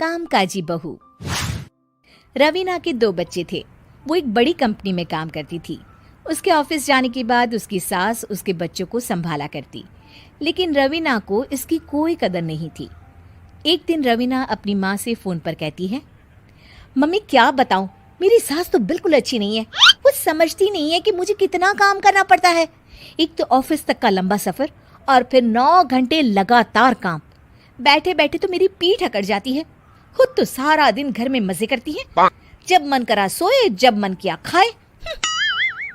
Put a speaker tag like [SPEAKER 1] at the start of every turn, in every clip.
[SPEAKER 1] कामकाजी बहू। रवीना के 2 बच्चे थे। वो एक बड़ी कंपनी में काम करती थी। उसके ऑफिस जाने के बाद उसकी सास उसके बच्चों को संभाला करती, लेकिन रवीना को इसकी कोई कदर नहीं थी। एक दिन रवीना अपनी माँ से फोन पर कहती है, मम्मी क्या बताऊं, मेरी सास तो बिल्कुल अच्छी नहीं है। वो समझती नहीं है कि मुझे कितना काम करना पड़ता है। एक तो ऑफिस तक का लंबा सफर और फिर 9 घंटे लगातार काम। बैठे बैठे तो मेरी पीठ अकड़ जाती है। खुद तो सारा दिन घर में मजे करती है, जब मन करा सोए, जब मन किया खाए।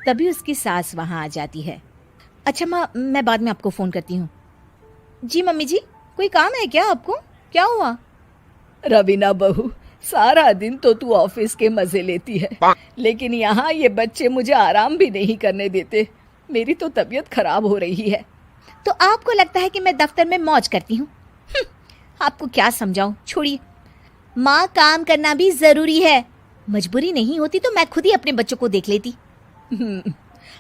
[SPEAKER 1] तभी उसकी सास वहां आ जाती है। अच्छा माँ, मैं बाद में आपको फोन करती हूँ। जी मम्मी जी, कोई काम है क्या आपको? क्या हुआ?
[SPEAKER 2] रवीना बहू, सारा दिन तो तू ऑफिस के मजे लेती है, लेकिन यहाँ ये बच्चे मुझे आराम भी नहीं करने देते। मेरी तो तबीयत खराब हो रही है।
[SPEAKER 1] तो आपको लगता है कि मैं दफ्तर में मौज करती हूँ? आपको क्या समझाऊं, छोड़िए। माँ, काम करना भी जरूरी है। मजबूरी नहीं होती तो मैं खुद ही अपने बच्चों को देख लेती।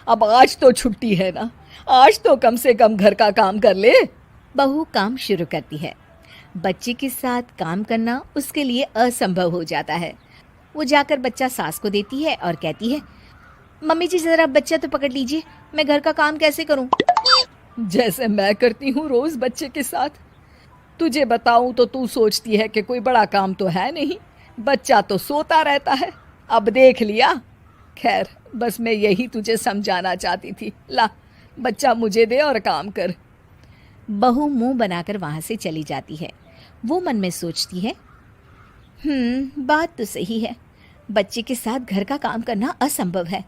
[SPEAKER 2] अब आज तो छुट्टी है ना, आज तो कम से कम घर का काम कर ले।
[SPEAKER 1] बहू काम शुरू करती है। बच्चे के साथ काम करना उसके लिए असंभव हो जाता है। वो जाकर बच्चा सास को देती है और कहती है, मम्मी जी जरा बच्चा तो पकड़ लीजिए, मैं घर का काम कैसे करूं?
[SPEAKER 2] जैसे मैं करती हूँ रोज बच्चे के साथ। तुझे बताऊं तो तू सोचती है कि कोई बड़ा काम तो है नहीं, बच्चा तो सोता रहता है। अब देख लिया। खैर, बस मैं यही तुझे समझाना चाहती थी। ला, बच्चा मुझे दे और काम कर।
[SPEAKER 1] बहू मुंह बनाकर वहां से चली जाती है। वो मन में सोचती है, बात तो सही है, बच्चे के साथ घर का काम करना असंभव है।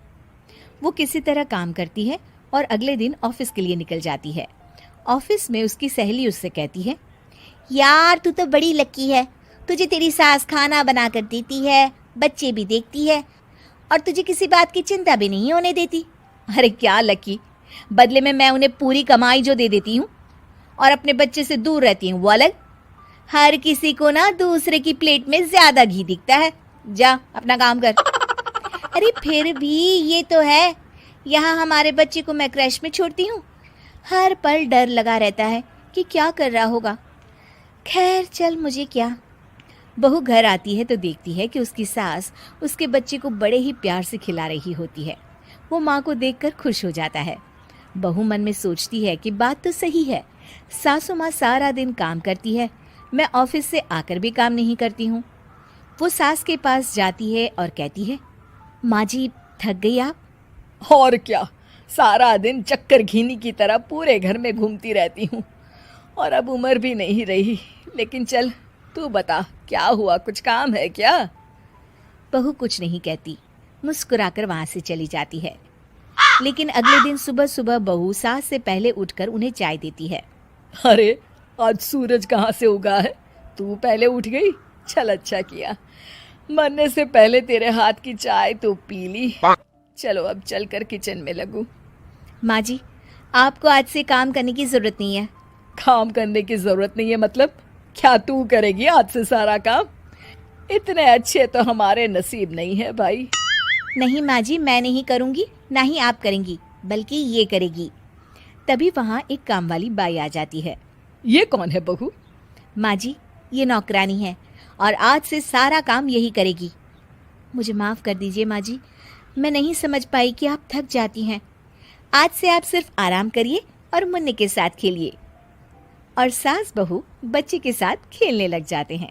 [SPEAKER 1] वो किसी तरह काम करती है और अगले दिन ऑफिस के लिए निकल जाती है। ऑफिस में उसकी सहेली उससे कहती है, यार तू तो बड़ी लकी है, तुझे तेरी सास खाना बना कर देती है, बच्चे भी देखती है और तुझे किसी बात की चिंता भी नहीं होने देती। अरे क्या लकी, बदले में मैं उन्हें पूरी कमाई जो दे देती हूँ और अपने बच्चे से दूर रहती हूँ वो अलग। हर किसी को ना दूसरे की प्लेट में ज्यादा घी दिखता है। जा अपना काम कर। अरे फिर भी ये तो है, यहाँ हमारे बच्चे को मैं क्रैश में छोड़ती हूँ, हर पल डर लगा रहता है कि क्या कर रहा होगा। खैर चल, मुझे क्या। बहू घर आती है तो देखती है कि उसकी सास उसके बच्चे को बड़े ही प्यार से खिला रही होती है। वो माँ को देखकर खुश हो जाता है। बहू मन में सोचती है कि बात तो सही है, सासू माँ सारा दिन काम करती है, मैं ऑफिस से आकर भी काम नहीं करती हूँ। वो सास के पास जाती है और कहती है, माँ जी थक गई आप?
[SPEAKER 2] और क्या, सारा दिन चक्कर घीनी की तरह पूरे घर में घूमती रहती हूँ और अब उम्र भी नहीं रही। लेकिन चल तू बता, क्या हुआ, कुछ काम है क्या?
[SPEAKER 1] बहू कुछ नहीं कहती, मुस्कुराकर वहां से चली जाती है। लेकिन अगले दिन सुबह सुबह बहू सास से पहले उठकर उन्हें चाय देती है।
[SPEAKER 2] अरे आज सूरज कहाँ से उगा है, तू पहले उठ गई। चल अच्छा किया, मरने से पहले तेरे हाथ की चाय तो पी ली। चलो अब चलकर किचन में लगूं।
[SPEAKER 1] माँ जी, आपको आज से काम करने की जरूरत नहीं है।
[SPEAKER 2] काम करने की जरूरत नहीं है मतलब? क्या तू करेगी आज से सारा काम? इतने अच्छे तो हमारे नसीब नहीं है भाई।
[SPEAKER 1] नहीं माँ जी, मैं नहीं करूँगी, ना ही आप करेंगी, बल्कि ये करेगी। तभी वहाँ एक काम वाली बाई आ जाती है।
[SPEAKER 2] ये कौन है बहू?
[SPEAKER 1] माँ जी, ये नौकरानी है और आज से सारा काम यही करेगी। मुझे माफ़ कर दीजिए माँ जी, मैं नहीं समझ पाई कि आप थक जाती हैं। आज से आप सिर्फ आराम करिए और मुन्ने के साथ खेलिए। और सास बहू बच्चे के साथ खेलने लग जाते हैं।